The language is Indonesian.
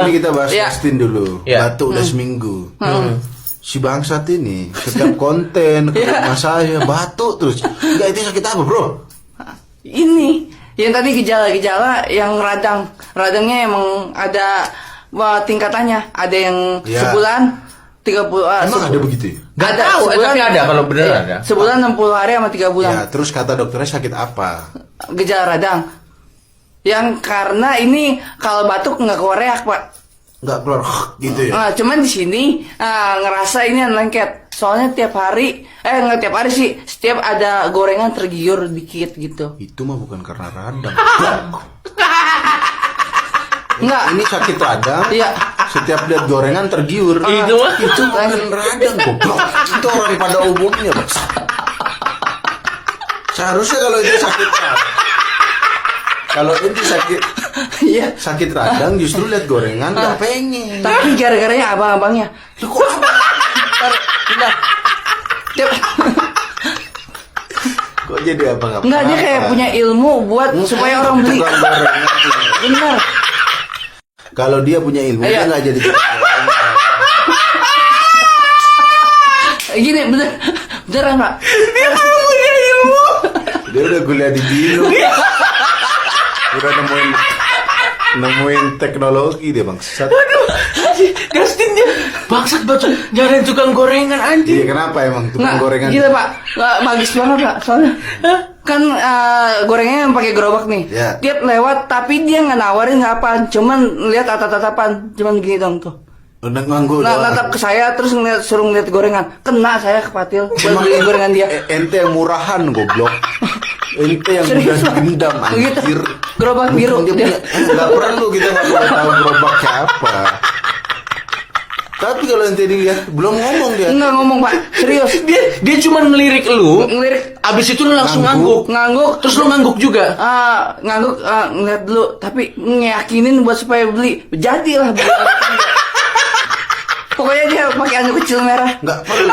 Ini kita bahas Ya. Justin dulu. Batuk udah seminggu. Si bangsat ini setiap konten ke rumah saya batuk terus. Enggak, itu sakit apa, Bro? Ini yang tadi gejala-gejala yang radangnya emang ada tingkatannya. Ada yang Ya. sebulan 30 Emang ada begitu ya? Gak tahu, tapi ada kalau bener ada. Sebulan 60 hari sama 3 bulan. Ya, terus kata dokternya sakit apa? Gejala radang. Yang karena ini kalau batuk nggak keluar reak, Pak. Nggak keluar gitu ya? Cuman di sini ngerasa ini lengket. Soalnya tiap hari, nggak tiap hari sih, setiap ada gorengan tergiur dikit gitu. Itu mah bukan karena radang. Enggak. Ini sakit radang. Iya. Setiap lihat gorengan tergiur. Itu mah. Itu bukan radang, goblok. Itu orang pada umumnya, Bos. Seharusnya kalau itu sakit radang. Kalau itu Iya. sakit radang justru lihat gorengan nggak pengen. Tapi gara-garanya abang-abangnya. Lu kok apa? Udah. Kok jadi apa? Enggak, dia kayak punya ilmu buat supaya orang beli. Tukang gorengan. Bener. Kalau dia punya ilmu, dia Iya. nggak jadi tukang gorengan. Gini, beneran Pak. Dia mau punya ilmu. Dia udah kuliah di Bino. Udah nemuin teknologi dia, bangsat. Justin dia bangsat banget. Nyariin tukang gorengan Iya, anjing. kenapa emang tukang Nggak, gorengan? gila Pak. Nggak, bagus banget Pak. Soalnya kan gorengannya yang pakai gerobak nih. Ya. Tiap lewat, tapi dia nggak nawarin nggak apa. Cuman lihat tatap-tatapan. Cuman gini dong tuh. Udah nganggur. Natap ke saya terus suruh ngeliat gorengan. Kena saya kepatil. Buat beli gorengan dia. Ente yang murahan, goblok. Ente yang Serius, udah Pak? dendam, Begitu. anjir. Gerobak biru. Dia punya, nggak perlu kita nggak perlu tahu gerobak siapa. Tapi kalau ente dilihat belum ngomong dia. Enggak ngomong Pak. Serius. Dia cuma ngelirik lu. Ngelirik. Abis itu lu langsung Ngangguk. ngangguk. Terus lu ngangguk juga. Ngangguk ngeliat dulu. Tapi ngeyakinin buat supaya beli. Jadilah beli. Pokoknya dia pakai anduk kecil merah. Nggak perlu.